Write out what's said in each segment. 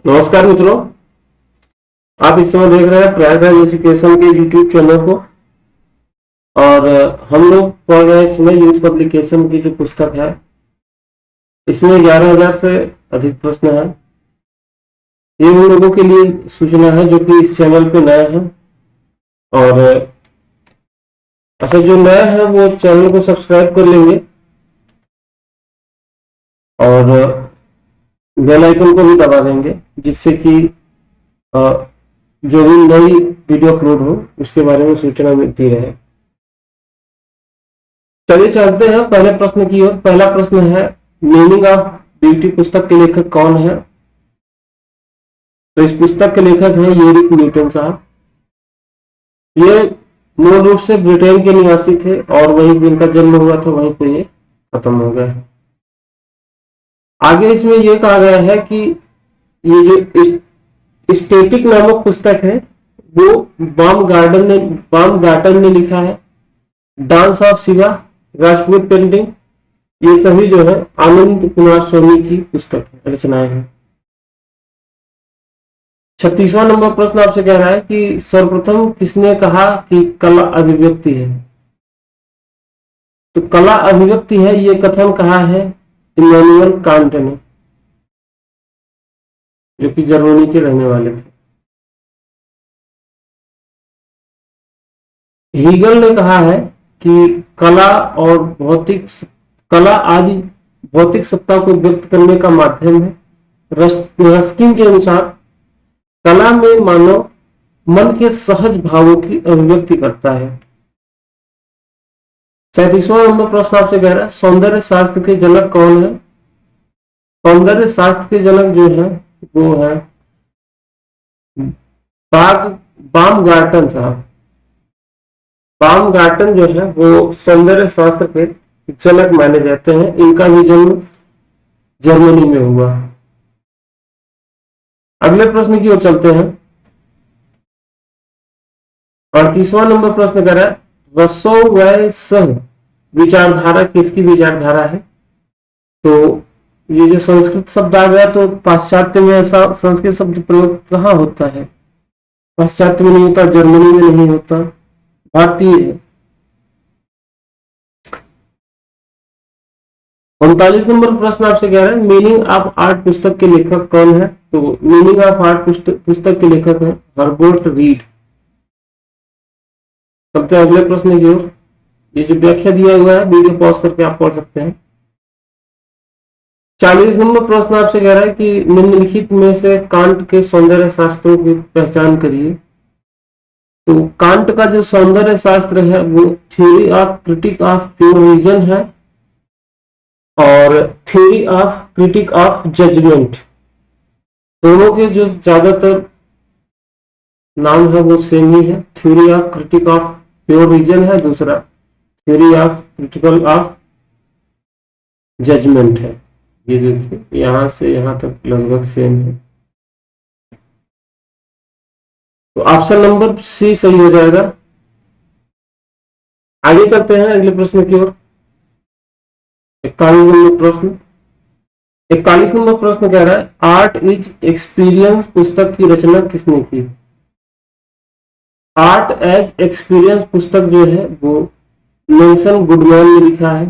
नमस्कार मित्रों, आप इस समय देख रहे हैं प्रयागराज एजुकेशन के यूट्यूब चैनल को। और हम लोग पढ़ रहे हैं इसमें यूथ पब्लिकेशन की जो पुस्तक है, इसमें 11,000 से अधिक प्रश्न है। ये उन लोगों के लिए सूचना है जो कि इस चैनल पे नए हैं। और अच्छा, जो नए हैं वो चैनल को सब्सक्राइब कर लेंगे और बेल आइकन को भी दबा देंगे, जिससे कि जो भी नई वीडियो अपलोड हो उसके बारे में सूचना मिलती रहे। चलिए चलते हैं पहले प्रश्न की ओर। पहला प्रश्न है, मीनिंग ऑफ ब्यूटी पुस्तक के लेखक कौन है? तो इस पुस्तक के लेखक हैं एरिक न्यूटन साहब। ये मूल रूप से ब्रिटेन के निवासी थे और वहीं पे इनका जन्म हुआ था, वहीं पे ये खत्म हो गया। आगे इसमें यह कहा गया है कि ये जो स्टैटिक नामक पुस्तक है वो बाम गार्टन ने लिखा है। Dance of Shiva, Rajput painting, ये सभी जो है आनंद कुमार स्वामी की पुस्तक है, रचनाएं हैं। 36वां नंबर प्रश्न आपसे कह रहा है कि सर्वप्रथम किसने कहा कि कला अभिव्यक्ति है? तो कला अभिव्यक्ति है, ये कथन कहा है इमैनुअल कांट ने, जो कि जर्मनी के रहने वाले थे। हीगल ने कहा है कि कला आदि भौतिक सत्ता को व्यक्त करने का माध्यम है। रस्किन के अनुसार कला में मानव मन के सहज भावों की अभिव्यक्ति करता है। 37वां नंबर प्रश्न आपसे कह रहा है, सौंदर्य शास्त्र के जनक कौन है? सौंदर्य शास्त्र के जनक जो है वो है बामगार्टन साहब। बामगार्टन जो है वो सौंदर्य शास्त्र के जनक माने जाते हैं। इनका भी जन्म जर्मनी में हुआ। अगले प्रश्न की ओर चलते हैं। 38वां नंबर प्रश्न कर रहा है, रसो व सह विचारधारा किसकी विचारधारा है? तो ये जो संस्कृत शब्द आ गया, तो पाश्चात्य में ऐसा संस्कृत शब्द प्रयोग कहाँ होता है? पाश्चात्य में नहीं होता, जर्मनी में नहीं होता, भारतीय है। 39 नंबर प्रश्न आपसे कह रहा है, मीनिंग ऑफ आर्ट पुस्तक के लेखक कौन है? तो मीनिंग ऑफ आर्ट पुस्तक के लेखक है हर्बर्ट रीड। चलते हैं अगले प्रश्न की ओर। ये जो व्याख्या दिया हुआ है, वीडियो पॉज करके आप पढ़ सकते हैं। 40 नंबर प्रश्न आपसे कह रहा है कि निम्नलिखित में से कांट के सौंदर्य शास्त्रों की पहचान करिए। तो कांट का जो सौंदर्य शास्त्र है वो theory of critique of pure vision है और theory of critique of judgement. दोनों के जो ज्यादातर नाम है वो सेम ही है। Theory of critique of pure vision है, दूसरा theory of critical of judgement है। ये देखिए यहां से यहां तक लगभग सेम है, तो ऑप्शन नंबर सी सही हो जाएगा। आगे चलते हैं अगले प्रश्न की ओर। 41 नंबर प्रश्न कह रहा है, आर्ट इज एक्सपीरियंस पुस्तक की रचना किसने की? आर्ट एज एक्सपीरियंस पुस्तक जो है वो नेल्सन गुडमैन ने लिखा है।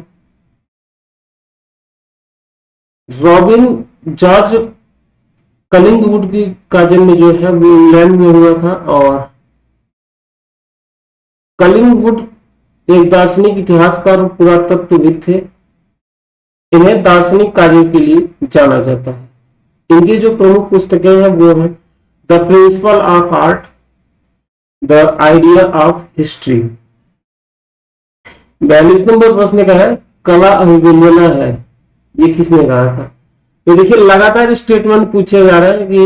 रॉबिन जॉर्ज कलिंगवुड का जन्म जो है वो इंग्लैंड में हुआ था और कलिंगवुड एक दार्शनिक, इतिहासकार और पुरातत्वविद थे। इन्हें दार्शनिक कार्यों के लिए जाना जाता है। इनकी जो प्रमुख पुस्तकें हैं वो है the principle of art, the idea of history. 42 number प्रश्न का है, कला अभिव्यंजना है, ये किसने कहा था? तो देखिए लगातार स्टेटमेंट पूछे जा रहे हैं कि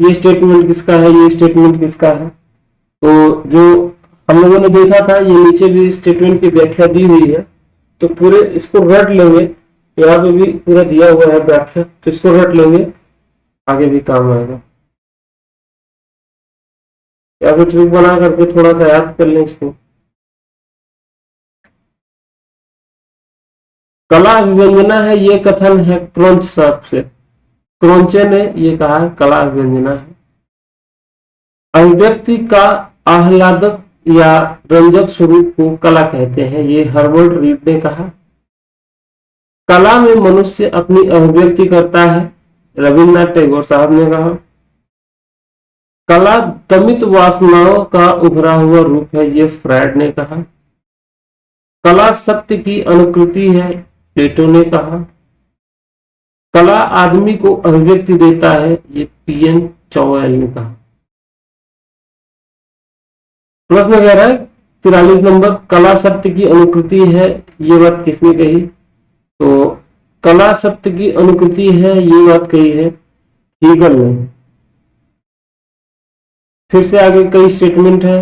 ये स्टेटमेंट किसका है, ये स्टेटमेंट किसका है। तो जो हम लोगों ने देखा था, ये नीचे भी स्टेटमेंट की व्याख्या दी हुई है, तो पूरे इसको रट लेंगे। यहाँ पे भी पूरा दिया हुआ है व्याख्या, तो इसको रट लेंगे, आगे भी काम आएगा। या फिर ट्रिक बना करके थोड़ा सा याद कर लें इसको। कला अभिव्यंजना है, ये कथन है क्रंच साहब से। क्रोंचे ने ये कहा है कला व्यंजना है। अभिव्यक्ति का आह्लादक या रंजक स्वरूप को कला कहते हैं, ये हर्बर्ट रीड ने कहा। कला में मनुष्य अपनी अभिव्यक्ति करता है, रविन्द्रनाथ टैगोर साहब ने कहा। कला दमित वासनाओं का उभरा हुआ रूप है, ये फ्रायड ने कहा। कला सत्य की अनुकृति है, प्लेटो ने कहा। कला आदमी को अभिव्यक्ति देता है, ये पीएन चौवेल ने कहा। प्रश्न कह रहा है 43 नंबर, कला सत्य की अनुकृति है, ये बात किसने कही? तो कला सत्य की अनुकृति है, ये बात कही है हीगल ने। फिर से आगे कई स्टेटमेंट है,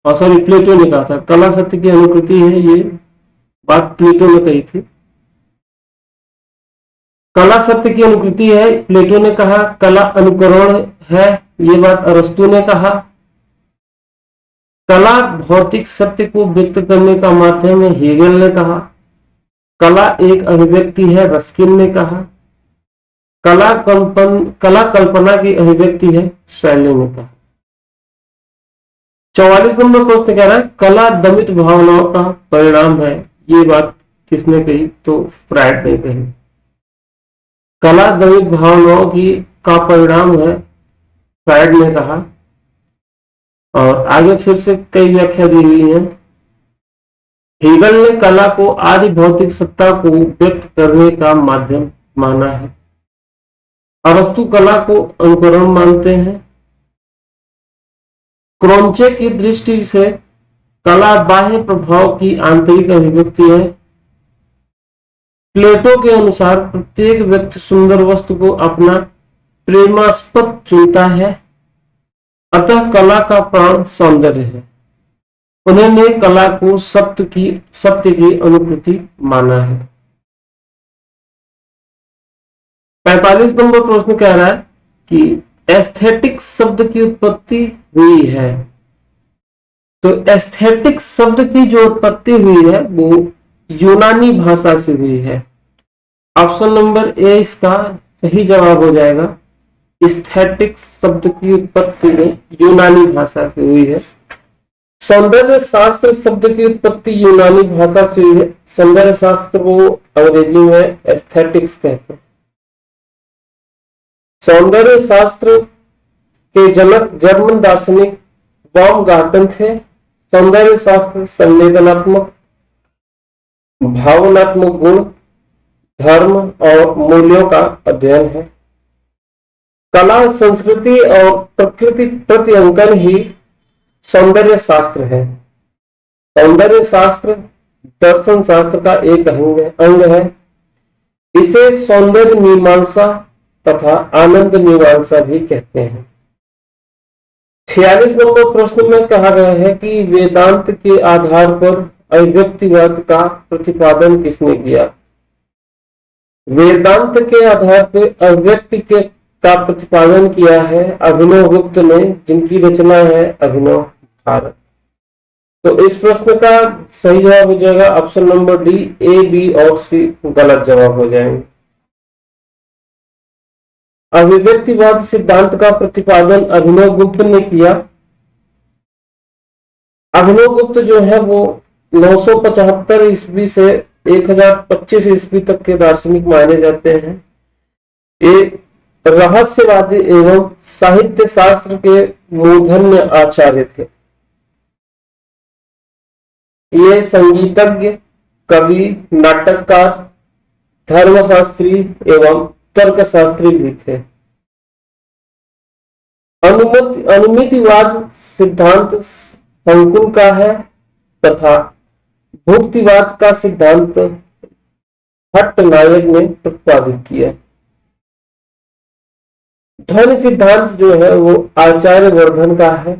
और सॉरी प्लेटो ने कहा था कला सत्य की अनुकृति है, ये बात प्लेटो ने कही थी। कला सत्य की अनुकृति है, प्लेटो ने कहा। कला अनुकरण है, ये बात अरस्तु ने कहा। कला भौतिक सत्य को व्यक्त करने का माध्यम है, हेगल ने कहा। कला एक अभिव्यक्ति है, रस्किन ने कहा। कला कल्पना की अभिव्यक्ति है, शैली ने कहा। 44 नंबर प्रश्न कह रहा है कला दमित भावनाओं का परिणाम है, ये बात किसने कही? तो फ्रायड ने कही। कला दमित भावनाओं का परिणाम है, फ्रायड ने कहा। और आगे फिर से कई व्याख्या दी हुई है। हेगल ने कला को आदि भौतिक सत्ता को व्यक्त करने का माध्यम माना है। अरस्तु कला को अनुकरण मानते हैं। क्रोंचे की दृष्टि से कला बाह्य प्रभाव की आंतरिक अभिव्यक्ति है। प्लेटो के अनुसार प्रत्येक व्यक्ति सुंदर वस्तु को अपना प्रेमास्पद चुनता है, अतः कला का प्राण सौंदर्य है। उन्होंने कला को सत्य की अनुकृति माना है। 45 नंबर प्रश्न कह रहा है कि एस्थेटिक शब्द की उत्पत्ति हुई है। तो एस्थेटिक शब्द की जो उत्पत्ति हुई है वो यूनानी भाषा से हुई है। ऑप्शन नंबर ए इसका सही जवाब हो जाएगा। एस्थेटिक शब्द की उत्पत्ति में यूनानी भाषा से हुई है। सौंदर्य शास्त्र शब्द की उत्पत्ति यूनानी भाषा से हुई है। सौंदर्य शास्त्र वो अंग्रेजी में एस्थेटिक्स कहते हैं। सौंदर्य शास्त्र के जनक जर्मन दार्शनिक बाumgarten थे। सौंदर्य शास्त्र संवेदनात्मक, भावनात्मक गुण, धर्म और मूल्यों का अध्ययन है। कला, संस्कृति और प्रकृति प्रतिअंकन ही सौंदर्य शास्त्र है। सौंदर्य शास्त्र दर्शन शास्त्र का एक अंग है। इसे सौंदर्य मीमांसा तथा आनंद मीमांसा भी कहते हैं। 46 नंबर प्रश्न में कहा गया है कि वेदांत के आधार पर अभिव्यक्तिवाद का प्रतिपादन किसने किया? वेदांत के आधार पर अभिव्यक्ति का प्रतिपादन किया है अभिनव गुप्त ने, जिनकी रचना है अभिनव भारत। तो इस प्रश्न का सही जवाब हो जाएगा ऑप्शन नंबर डी। ए, बी और सी गलत जवाब हो जाएंगे। अभिव्यक्तिवाद सिद्धांत का प्रतिपादन अभिनव गुप्त ने किया। अभिनव गुप्त जो है वो 975 ईस्वी से 1025 ईस्वी तक के दार्शनिक माने जाते हैं। ये रहस्यवादी एवं साहित्य शास्त्र के मूर्धन्य आचार्य थे। ये संगीतज्ञ, कवि, नाटककार, धर्मशास्त्री एवं तर्कशास्त्री भी थे। अनुमितिवाद सिद्धांत संकुल का है तथा भुक्तिवाद का सिद्धांत भट्टनायक ने प्रतिपादित किया। ध्वनि सिद्धांत जो है वो आचार्य वर्धन का है।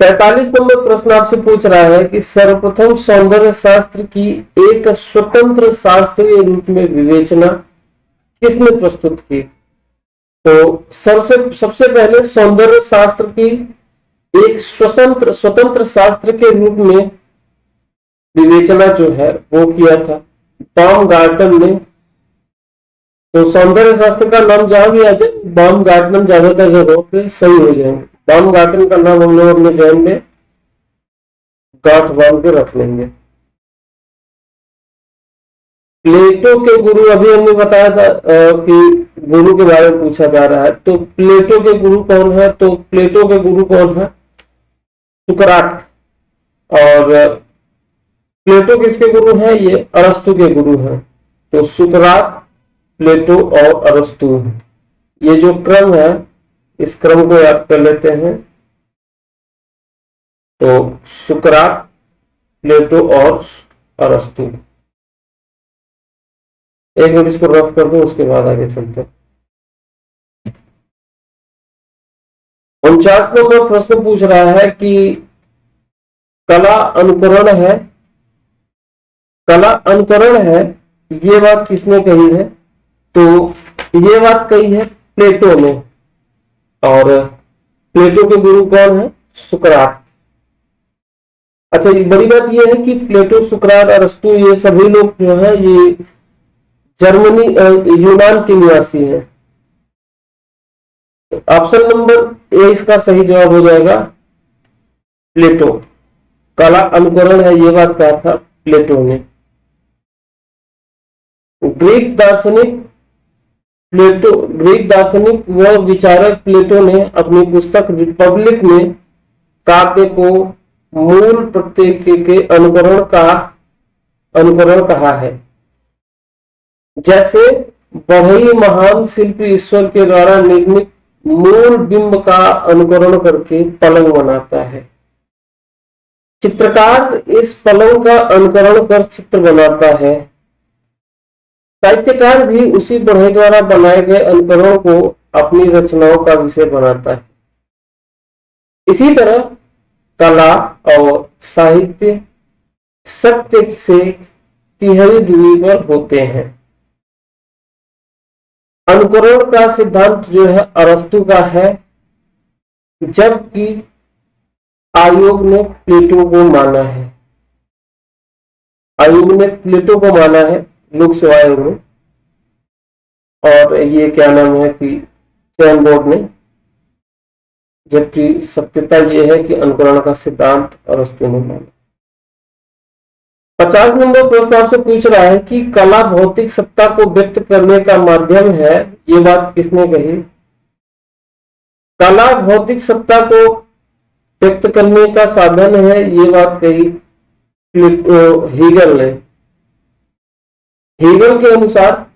47 नंबर प्रश्न आपसे पूछ रहा है कि सर्वप्रथम सौंदर्य शास्त्र की एक स्वतंत्र शास्त्रीय रूप में विवेचना किसने प्रस्तुत की? तो सबसे पहले सौंदर्य शास्त्र की एक स्वतंत्र शास्त्र के रूप में विवेचना जो है वो किया था बाumgarten ने तो सौंदर्य शास्त्र का नाम जहां भी आ जाए बाउमगार्टन ज्यादातर जगहों पे सही हो जाएंगे। बाउमगार्टन का नाम हम लोग अपने जहन में गांठ बांध के रख लेंगे। प्लेटो के गुरु, अभी हमने बताया था कि गुरु के बारे में पूछा जा रहा है, तो प्लेटो के गुरु कौन है? तो प्लेटो के गुरु कौन है? सुकरात। और प्लेटो किसके गुरु हैं? ये अरस्तु के गुरु हैं। तो सुकरात, प्लेटो और अरस्तु, ये जो क्रम है इस क्रम को याद कर लेते हैं। तो सुकरात, प्लेटो और अरस्तु। एक मिनट इसको रफ कर दो, उसके बाद आगे चलते हैं। 49 नंबर प्रश्न पूछ रहा है कि कला अनुकरण है, कला अनुकरण है, ये बात किसने कही है? तो ये बात कही है प्लेटो ने। और प्लेटो के गुरु कौन है? सुकरात। अच्छा, बड़ी बात ये है कि प्लेटो, सुकरात, अरस्तु, ये सभी लोग जो है ये जर्मनी, यूनान के निवासी है। तो ऑप्शन नंबर ए इसका सही जवाब हो जाएगा, प्लेटो। कला अनुकरण है ये बात कहा था प्लेटो ने। ग्रीक दार्शनिक प्लेटो, ग्रीक दार्शनिक व विचारक प्लेटो ने अपनी पुस्तक रिपब्लिक में काव्य को मूल प्रत्यय के अनुकरण कहा है। जैसे बढ़ई महान शिल्पी ईश्वर के द्वारा निर्मित मूल बिंब का अनुकरण करके पलंग बनाता है, चित्रकार इस पलंग का अनुकरण कर चित्र बनाता है, साहित्यकार भी उसी बढ़ई द्वारा बनाए गए अनुकरण को अपनी रचनाओं का विषय बनाता है। इसी तरह कला और साहित्य सत्य से तिहरी दूरी पर होते हैं। अनुकरण का सिद्धांत जो है अरस्तु का है, जबकि आयोग ने प्लेटो को माना है। आयोग ने प्लेटो को माना है, लोक सेवा आयोग में। और ये क्या नाम है कि चयन बोर्ड ने, जबकि सत्यता यह है कि अनुकरण का सिद्धांत अरस्तु ने माना। 50 नंबर प्रश्न आपसे पूछ रहा है कि कला भौतिक सत्ता को व्यक्त करने का माध्यम है, ये बात किसने कही? कला भौतिक सत्ता को व्यक्त करने का साधन है, ये बात कही हीगल ने। हीगल के अनुसार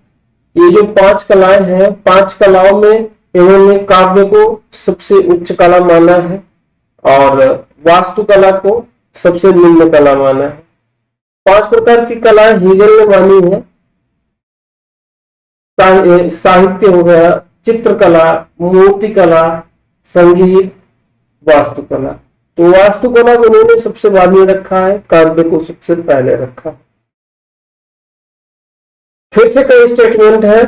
ये जो 5 कलाएं हैं, 5 कलाओं में इन्होंने काव्य को सबसे उच्च कला माना है और वास्तुकला को सबसे निम्न कला माना है। 5 प्रकार की कलाएं हीगल ने मानी है। साहित्य हो गया, चित्रकला, मूर्तिकला, संगीत, वास्तुकला। तो वास्तुकला को उन्होंने सबसे बाद में रखा है, काव्य को सबसे पहले रखा है। फिर से कई स्टेटमेंट है,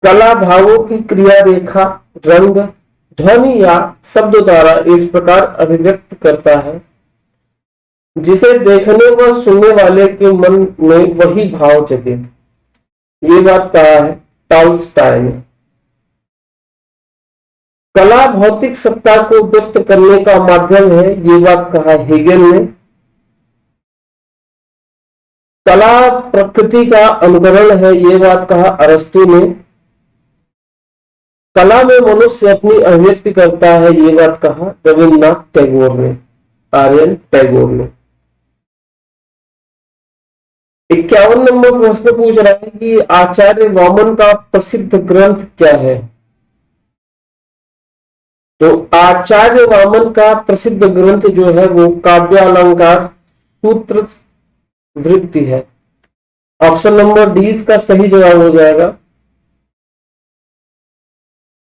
कला भावों की क्रिया रेखा, रंग, ध्वनि या शब्द द्वारा इस प्रकार अभिव्यक्त करता है जिसे देखने व सुनने वाले के मन में वही भाव जगे। ये बात कहा है टॉल्स्टॉय ने। कला भौतिक सत्ता को व्यक्त करने का माध्यम है, ये बात कहा हेगेल ने। कला प्रकृति का अनुकरण है, ये बात कहा अरस्तु ने। कला में मनुष्य अपनी अभिव्यक्ति करता है, ये बात कहा रविन्द्रनाथ टैगोर ने, आर्यन टैगोर ने। 51 नंबर प्रश्न पूछ रहा है कि आचार्य वामन का प्रसिद्ध ग्रंथ क्या है? तो आचार्य वामन का प्रसिद्ध ग्रंथ जो है वो काव्यालंकार सूत्र वृत्ति है। ऑप्शन नंबर डी इसका सही जवाब हो जाएगा।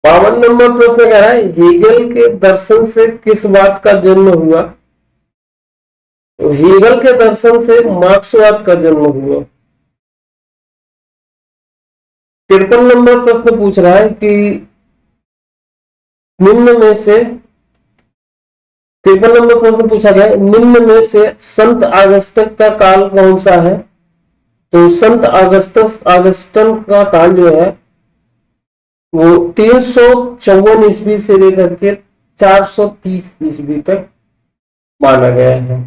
52 नंबर प्रश्न कह रहा है हेगल के दर्शन से किस बात का जन्म हुआ? तो हेगल के दर्शन से मार्क्सवाद का जन्म हुआ। 53 नंबर प्रश्न पूछ रहा है कि निम्न में से 53 नंबर प्रश्न पूछा गया, निम्न में से संत अगस्त्यन का काल कौन सा है? तो संत अगस्टन का काल जो है वो 354 ईस्वी से लेकर के 430 ईस्वी तक माना गया है।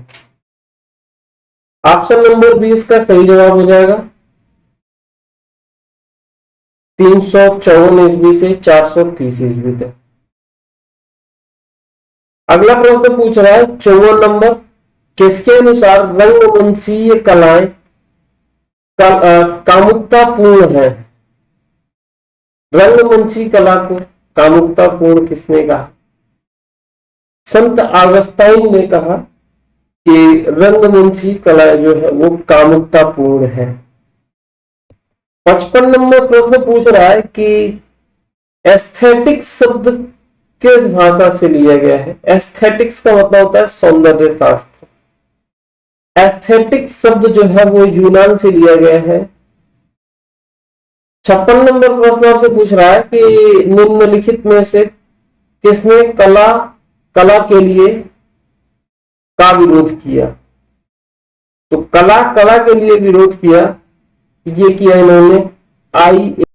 ऑप्शन नंबर 20 का सही जवाब हो जाएगा 354 ईस्वी से 430 ईस्वी तक। अगला प्रश्न पूछ रहा है 54 नंबर, किसके अनुसार रंगमंचीय कलाएं कामुकतापूर्ण है? रंगमंची कला को कामुकतापूर्ण किसने कहा? संत ऑगस्टाइन ने कहा कि रंगमंची कला जो है वो कामुकतापूर्ण है। 55 नंबर प्रश्न पूछ रहा है कि एस्थेटिक्स शब्द किस भाषा से लिया गया है? एस्थेटिक्स का मतलब होता है सौंदर्य शास्त्र। एस्थेटिक्स शब्द जो है वो यूनान से लिया गया है। 56 नंबर प्रश्न आपसे पूछ रहा है कि निम्नलिखित में से किसने कला के लिए का विरोध किया? तो कला के लिए विरोध किया, ये किया इन्होंने